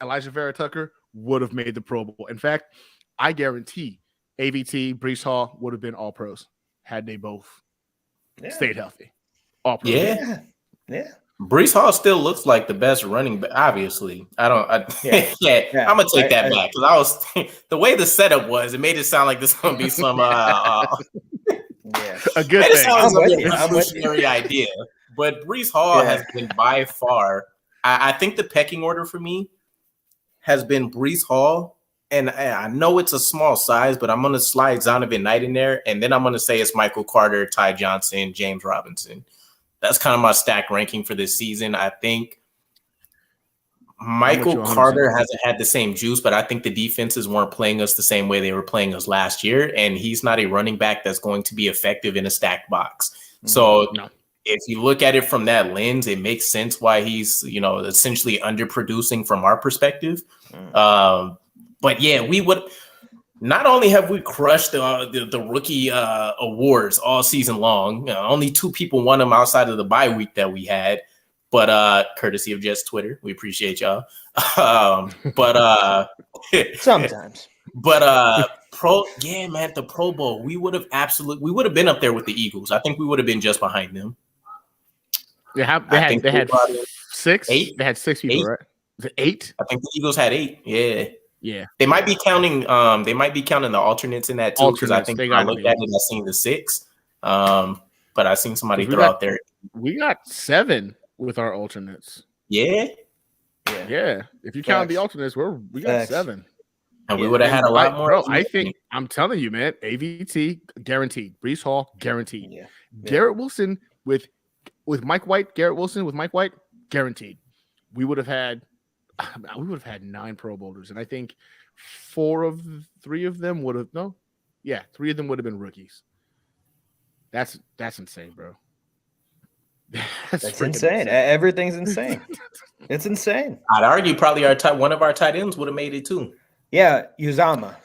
Elijah Vera Tucker would have made the Pro Bowl. In fact, I guarantee AVT, Breece Hall would have been all pros had they both stayed healthy. All pros. Yeah. Breece Hall still looks like the best running back. Obviously, I'm gonna take that back because I was the way the setup was. It made it sound like this is gonna be some a good thing. Sounds like a revolutionary idea. But Breece Hall has been by far. I think the pecking order for me has been Breece Hall. And I know it's a small size, but I'm going to slide Zonovan Knight in there. And then I'm going to say it's Michael Carter, Ty Johnson, James Robinson. That's kind of my stack ranking for this season. I think Michael Carter hasn't had the same juice, but I think the defenses weren't playing us the same way they were playing us last year. And he's not a running back that's going to be effective in a stacked box. So if you look at it from that lens, it makes sense why he's, essentially underproducing from our perspective. But yeah, we would not only have we crushed the rookie awards all season long. Only 2 people won them outside of the bye week that we had, but courtesy of Jets Twitter, we appreciate y'all. But sometimes, but the Pro Bowl, we would have been up there with the Eagles. I think we would have been just behind them. They had 6. 8. They had 6 people, 8? right? Was it 8? I think the Eagles had 8. Yeah. Yeah, they might be counting. They might be counting the alternates in that too, because I think when I looked at it, I seen the 6. But I seen somebody throw out there. We got 7 with our alternates. Yeah. If you count the alternates, we got 7, and we would have had a lot more. Bro, I think I'm telling you, man. AVT guaranteed. Breece Hall guaranteed. Yeah. Garrett Wilson with Mike White. Garrett Wilson with Mike White guaranteed. We would have had 9 Pro Bowlers, and I think 3 of them would have 3 of them would have been rookies. That's insane, bro. That's insane. Everything's insane. It's insane. I'd argue probably one of our tight ends would have made it too. Yeah, Uzama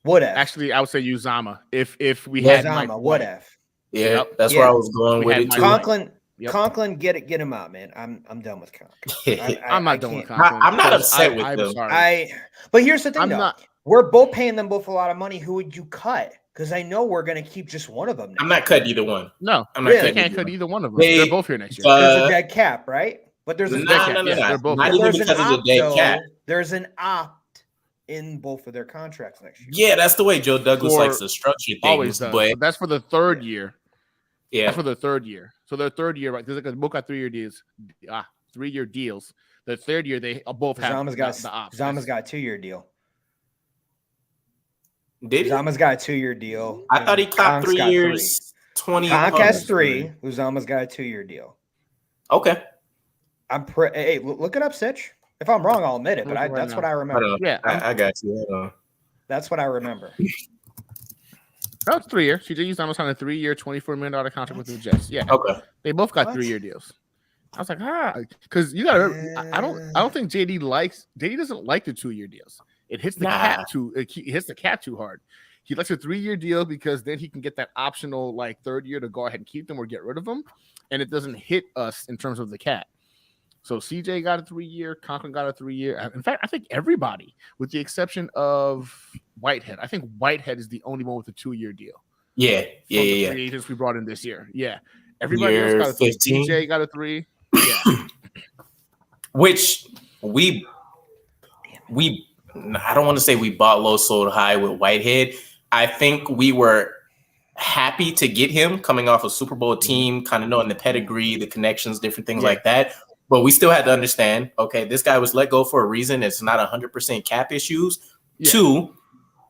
would have. Actually, I would say Uzama if we had Mike Uzama White. would have. Yeah, that's where I was going with it too. Conklin, get him out, man. I'm done with Conklin. I'm not done with Conklin. I'm not upset with them. Sorry. But here's the thing, though. We're both paying them both a lot of money. Who would you cut? Because I know we're going to keep just one of them. I'm not cutting either one. No, I'm not really? Can't cut either one of them. They're both here next year. There's a dead cap, right? But there's a dead cap. No. They're both not even because of the dead cap. There's an opt in both of their contracts next year. Yeah, that's the way Joe Douglas likes to structure things. Always does. But that's for the third year. Yeah, that's for the third year. So their third year, right? Because both got 3-year deals. 3-year deals. The third year, they both have the opt. Zama's got a 2-year deal. Did he? Uzama's got a 2-year deal. I thought he caught 3 years, 20. Conk has 3. Uzama's got a 2-year deal. Okay. Hey, look it up, Sitch. If I'm wrong, I'll admit it, but that's what I remember. Yeah, I got you. That's what I remember. That was 3 years. CJ Uzama signed a 3-year, $24 million contract with the Jets. Yeah. Okay. They both got 3-year deals. I was like, because you got to. I don't think JD doesn't like the 2-year deals. It hits the cap too hard. He likes a 3-year deal because then he can get that optional third year to go ahead and keep them or get rid of them, and it doesn't hit us in terms of the cap. So CJ got a 3-year, Conklin got a 3-year. In fact, I think everybody, with the exception of Whitehead, I think Whitehead is the only one with a 2-year deal. Yeah. The free agents we brought in this year. Yeah, everybody else got a 3. CJ got a 3. Yeah, which we I don't want to say we bought low, sold high with Whitehead. I think we were happy to get him coming off a Super Bowl team, kind of knowing the pedigree, the connections, different things like that. But we still had to understand, okay, this guy was let go for a reason. It's not 100% cap issues. Yeah. 2,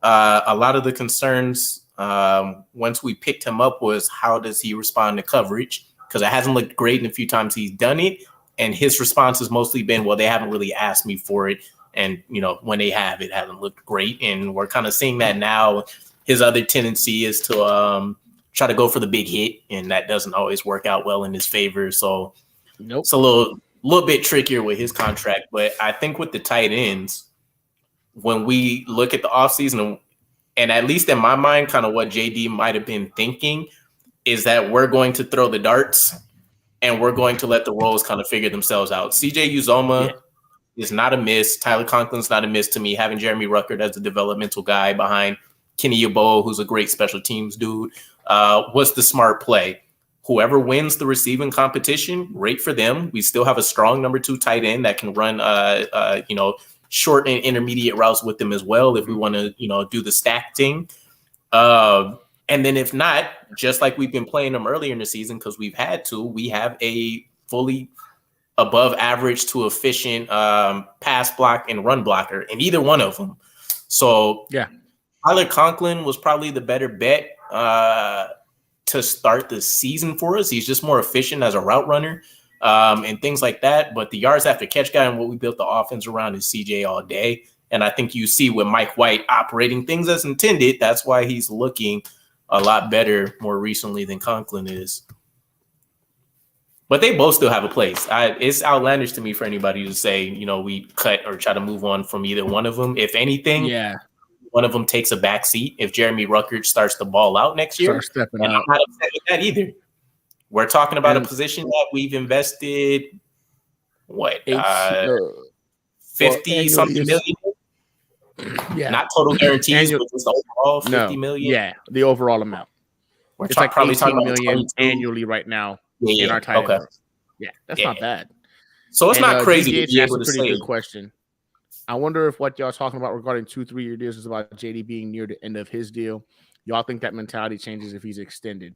a lot of the concerns once we picked him up was how does he respond to coverage? Because it hasn't looked great in a few times he's done it. And his response has mostly been, well, they haven't really asked me for it. And, when they have, it hasn't looked great. And we're kind of seeing that now. His other tendency is to try to go for the big hit, and that doesn't always work out well in his favor. So it's a little bit trickier with his contract. But I think with the tight ends, when we look at the offseason, and at least in my mind, kind of what JD might have been thinking is that we're going to throw the darts and we're going to let the roles kind of figure themselves out. CJ Uzoma is not a miss. Tyler Conklin's not a miss to me. Having Jeremy Ruckert as a developmental guy behind Kenny Yeboah, who's a great special teams dude, was the smart play. Whoever wins the receiving competition, great for them. We still have a strong number 2 tight end that can run, short and intermediate routes with them as well if we want to, do the stack thing. And then if not, just like we've been playing them earlier in the season, because we've had to, we have a fully above average to efficient pass block and run blocker in either one of them. So Tyler Conklin was probably the better bet to start the season for us. He's just more efficient as a route runner and things like that. But the yards after catch guy and what we built the offense around is CJ all day. And I think you see with Mike White operating things as intended, that's why he's looking a lot better more recently than Conklin is. But they both still have a place. It's outlandish to me for anybody to say, we cut or try to move on from either one of them. If anything, one of them takes a back seat. If Jeremy Ruckert starts to ball out next year, and I'm not upset with that either. We're talking about a position that we've invested, 50-something million? Yeah. Not total guarantees, but just overall 50 million. Yeah, the overall amount. We're it's like probably 18 million annually right now in our tight end. Yeah, that's not bad. So it's not crazy to be able to say. That's a pretty good question. I wonder if what y'all talking about regarding 2 3-year deals is about JD being near the end of his deal. Y'all think that mentality changes if he's extended?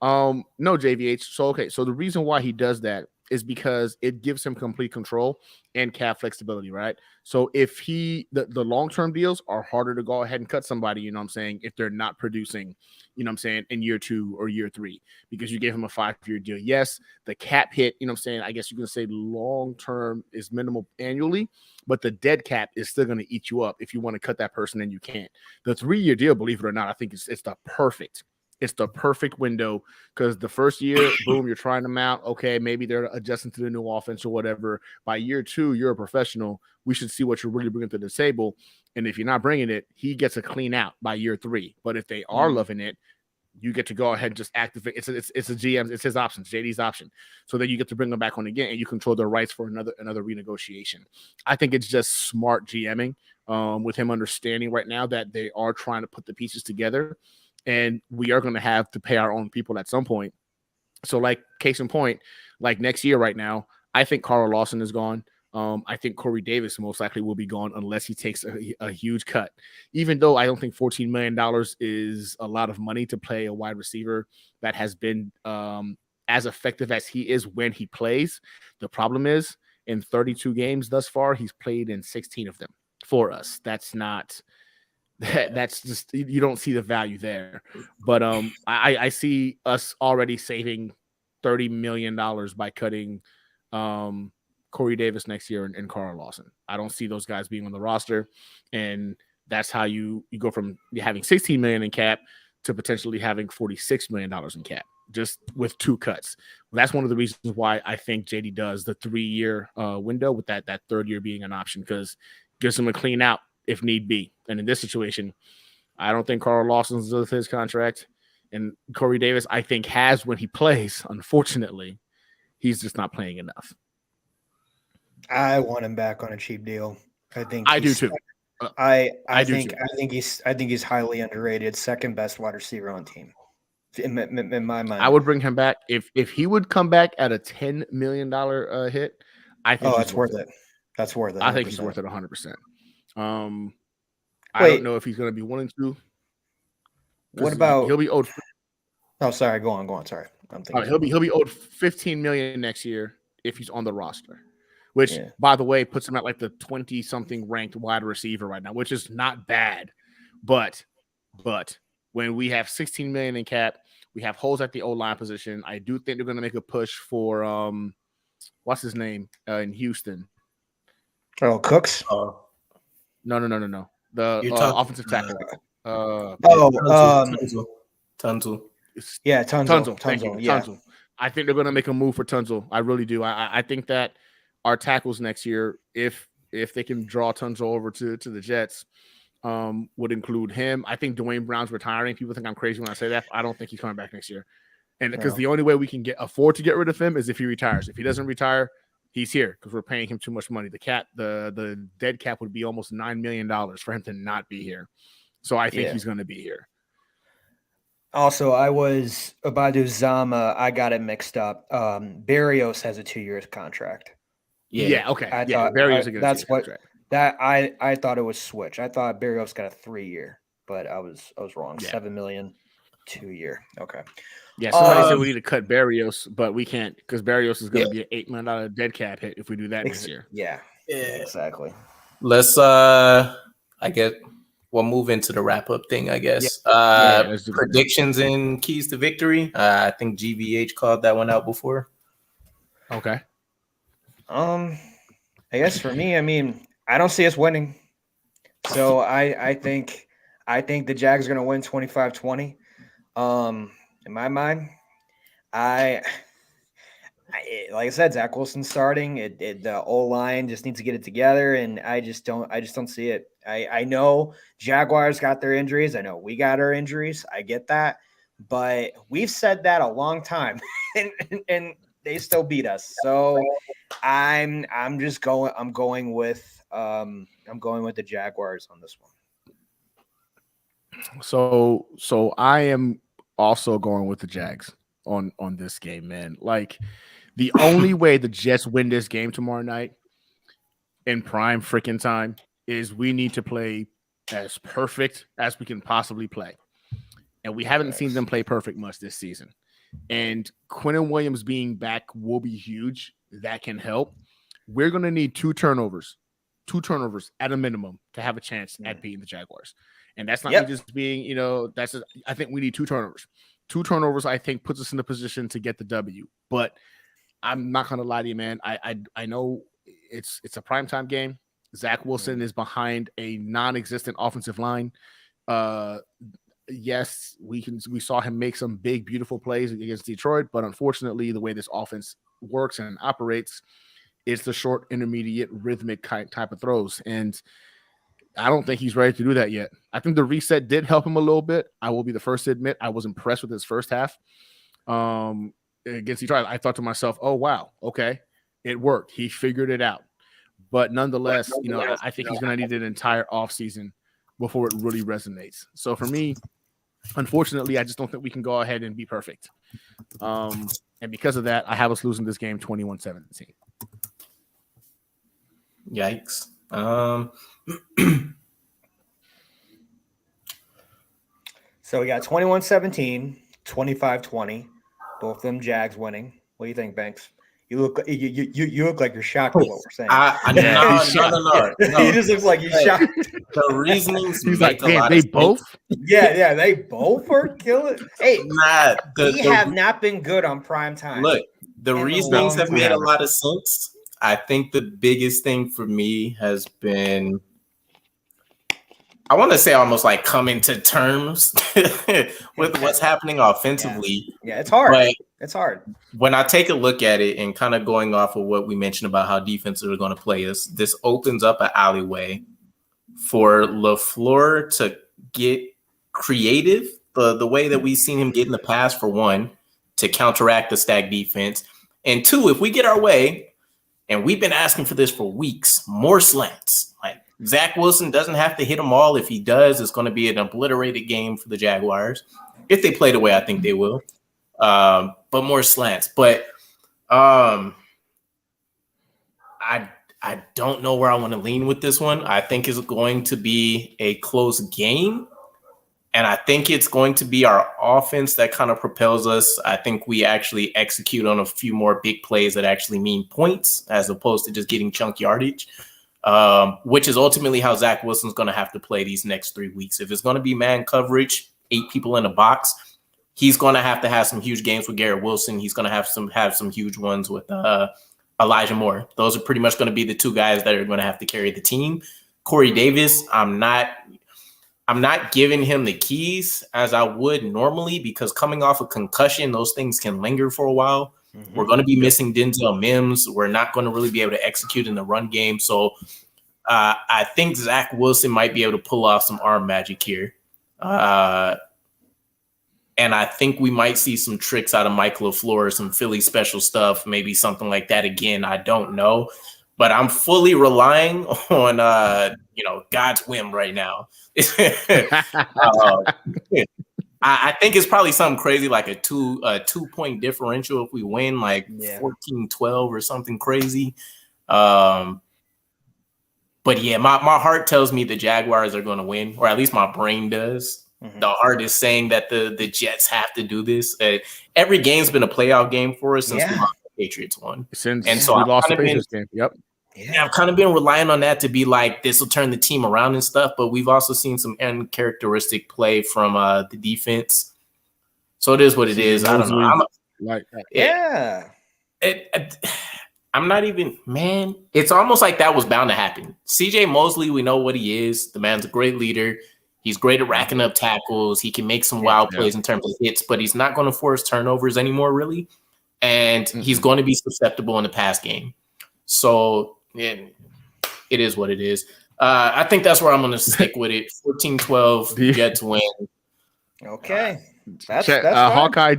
No, JVH. So the reason why he does that is because it gives him complete control and cap flexibility, right? So if the long-term deals are harder to go ahead and cut somebody, if they're not producing, in year 2 or year 3, because you gave him a 5-year deal. Yes, the cap hit, I guess you can say long-term is minimal annually, but the dead cap is still going to eat you up. If you want to cut that person, then you can't. The 3-year deal, believe it or not, I think it's the perfect It's the perfect window because the first year, boom, you're trying them out. Okay, maybe they're adjusting to the new offense or whatever. By year 2, you're a professional. We should see what you're really bringing to the table. And if you're not bringing it, he gets a clean out by year 3. But if they are loving it, you get to go ahead and just activate. It's a GM. It's his option, JD's option. So then you get to bring them back on again, and you control their rights for another renegotiation. I think it's just smart GMing with him understanding right now that they are trying to put the pieces together, and we are going to have to pay our own people at some point. So, like, case in point, like next year right now, I think Carl Lawson is gone. I think Corey Davis most likely will be gone unless he takes a huge cut. Even though I don't think $14 million is a lot of money to play a wide receiver that has been as effective as he is when he plays. The problem is in 32 games thus far, he's played in 16 of them for us. That's just, you don't see the value there. But I see us already saving $30 million by cutting Corey Davis next year and Carl Lawson. I don't see those guys being on the roster, and that's how you go from having $16 million in cap to potentially having $46 million in cap, just with 2 cuts. Well, that's one of the reasons why I think JD does the 3-year window, with that third year being an option, because gives him a clean out if need be. And in this situation, I don't think Carl Lawson's with his contract, and Corey Davis I think has when he plays. Unfortunately, he's just not playing enough. I want him back on a cheap deal. I think I do too. I think he's highly underrated. Second best wide receiver on team in my mind. I would bring him back if he would come back at a $10 million hit. I think that's worth it. That's worth it. 100%. I think he's worth it 100%. I don't know if he's going to be willing to. What about he'll be owed? Oh, sorry. Go on. Sorry, I'm thinking. He'll be owed $15 million next year if he's on the roster. Which, by the way, puts him at like the 20-something ranked wide receiver right now, which is not bad. But when we have $16 million in cap, we have holes at the O-line position. I do think they're going to make a push for what's his name in Houston? Oh, Cooks? No. The offensive tackle. Tunzel. Yeah, Tunzel. Thank you. Yeah. Tunzel. I think they're going to make a move for Tunzel. I really do. I think that our tackles next year, if they can draw Tunzel over to the Jets, would include him. I think Dwayne Brown's retiring. People think I'm crazy when I say that. I don't think he's coming back next year. And because the only way we can afford to get rid of him is if he retires. If he doesn't retire, he's here because we're paying him too much money. The dead cap would be almost $9 million for him to not be here. So I think he's going to be here. Also, Abadu Zama, I got it mixed up. Barrios has a 2-year contract. Yeah, okay. Barrios a good contract. I thought it was switch. I thought Barrios got a 3-year, but I was wrong. Yeah. $7 million, 2-year. Okay. Yeah, somebody said we need to cut Barrios, but we can't because Barrios is going to be an $8 million dead cap hit if we do that next year. Yeah, exactly. Let's we'll move into the wrap-up thing, I guess. Predictions and keys to victory. I think GVH called that one out before. Okay. I guess for me, I don't see us winning. So I think the Jags are going to win 25-20. In my mind, like I said, Zach Wilson starting. The O-line just needs to get it together, and I just don't see it. I know Jaguars got their injuries. I know we got our injuries. I get that, but we've said that a long time, and they still beat us. So I'm going with the Jaguars on this one. So I am also going with the Jags on this game, man. Like the only way the Jets win this game tomorrow night in prime freaking time is we need to play as perfect as we can possibly play. And we haven't seen them play perfect much this season. And Quinnen Williams being back will be huge. That can help. We're going to need 2 turnovers at a minimum to have a chance at beating the Jaguars. And that's not me just being, I think we need 2 turnovers. 2 turnovers, I think, puts us in a position to get the W. But I'm not going to lie to you, man. I know it's a primetime game. Zach Wilson is behind a non-existent offensive line. yes, we saw him make some big, beautiful plays against Detroit, but unfortunately, the way this offense works and operates, it's the short, intermediate, rhythmic type of throws, and I don't think he's ready to do that yet. I think the reset did help him a little bit. I will be the first to admit I was impressed with his first half against Detroit. I thought to myself, "Oh wow, okay, it worked. He figured it out." But nonetheless, I think he's going to need an entire offseason before it really resonates. So for me, unfortunately, I just don't think we can go ahead and be perfect. And because of that, I have us losing this game 21-17. Yikes. So we got 21-17, 25-20, both of them Jags winning. What do you think, Banks? You look like you're shocked at what we're saying. No. He just looks like he's shocked. The reasonings he's make like, a lot they of both? sense. Yeah, they both are killing. Hey, we have the, not been good on prime time. Look, the reasonings have made a time. lot of sense. I think the biggest thing for me has been, I want to say almost like coming to terms with what's happening offensively. Yeah, it's hard. But it's hard. when I take a look at it and kind of going off of what we mentioned about how defenses are going to play us, this opens up an alleyway for LaFleur to get creative the way that we've seen him get in the past, for one, to counteract the stacked defense. And two, if we get our way, and we've been asking for this for weeks, more slants. Like Zach Wilson doesn't have to hit them all. If he does, it's going to be an obliterated game for the Jaguars. If they play the way I think they will. But more slants. But I don't know where I want to lean with this one. I think it's going to be a close game. And I think it's going to be our offense that kind of propels us. I think we actually execute on a few more big plays that actually mean points as opposed to just getting chunk yardage, which is ultimately how Zach Wilson's going to have to play these next 3 weeks. If it's going to be man coverage, 8 people in a box, he's going to have some huge games with Garrett Wilson. He's going to have some huge ones with Elijah Moore. Those are pretty much going to be the 2 guys that are going to have to carry the team. Corey Davis, I'm not giving him the keys as I would normally, because coming off a concussion, those things can linger for a while. Mm-hmm. We're going to be missing Denzel Mims. We're not going to really be able to execute in the run game. So I think Zach Wilson might be able to pull off some arm magic here. And I think we might see some tricks out of Mike LaFleur, some Philly special stuff, maybe something like that again. I don't know. But I'm fully relying on, God's whim right now. I think it's probably something crazy like a 2-point differential if we win, like 14-12 or something crazy. But yeah, my heart tells me the Jaguars are going to win, or at least my brain does. Mm-hmm. The heart is saying that the Jets have to do this. Every game's been a playoff game for us since we lost the Patriots won. So we lost the Patriots game. Yep. Yeah, I've kind of been relying on that to be like, this will turn the team around and stuff, but we've also seen some uncharacteristic play from the defense. So it is what it is. I don't know. I'm not even, man, it's almost like that was bound to happen. CJ Mosley, we know what he is. The man's a great leader. He's great at racking up tackles. He can make some wild plays in terms of hits, but he's not going to force turnovers anymore, really. And he's going to be susceptible in the pass game. So it is what it is. I think that's where I'm going to stick with it. 14-12, Jets win. Okay. That's Hawkeye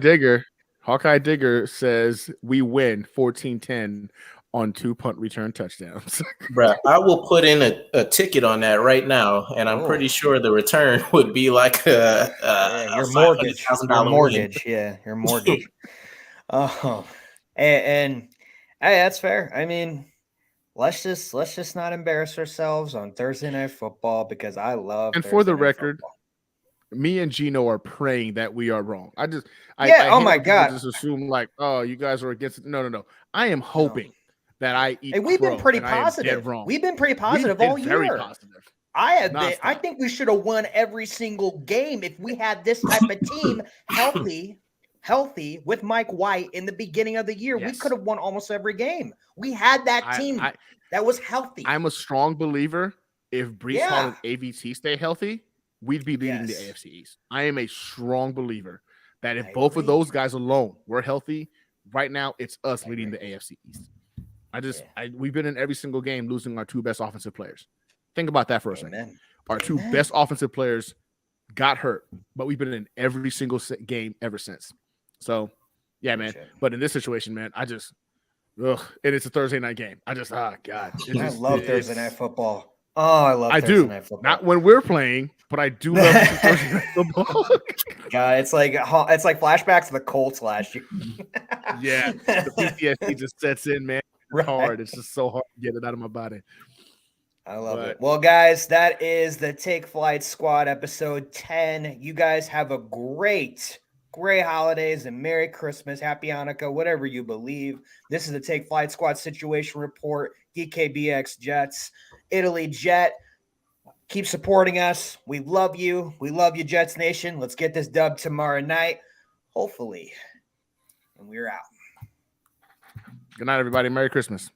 Digger says we win 14-10 on 2 punt return touchdowns. Bruh, I will put in a ticket on that right now, and I'm pretty sure the return would be like your mortgage. Your mortgage. Yeah, your mortgage. And hey, that's fair. I mean, let's just not embarrass ourselves on Thursday Night Football, because I love. And Thursday for the Night record, football. Me and Gino are praying that we are wrong. I oh my God, just assume like, oh, you guys are against it. No. I am hoping that I eat. Hey, we've been pretty positive. We've been pretty positive all year. Very positive. I have been. I think we should have won every single game if we had this type of team healthy with Mike White in the beginning of the year. Yes. We could have won almost every game. We had that team that was healthy. I'm a strong believer if Breece Hall and AVT stay healthy, we'd be leading the Yes. AFC East. I am a strong believer that if I both of agree. those guys alone were healthy, right now it's us I leading the agree. AFC East. We've been in every single game losing our two best offensive players. Think about that for a second. Amen. Our two best offensive players got hurt, but we've been in every single game ever since. So, yeah, man. But in this situation, man, and it's a Thursday night game. God. I love Thursday night football. Oh, I love Thursday night football. Not when we're playing, but I do love Thursday night football. God, it's like flashbacks to the Colts last year. Yeah, the PTSD just sets in, man. It's hard. It's just so hard to get it out of my body. I love it. Well, guys, that is the Take Flight Squad episode 10. You guys have a great holidays and Merry Christmas, Happy Hanukkah, whatever you believe. This is the Take Flight Squad situation report. DKBX Jets, Italy Jet. Keep supporting us. We love you. We love you, Jets Nation. Let's get this dub tomorrow night, hopefully. And we're out. Good night, everybody. Merry Christmas.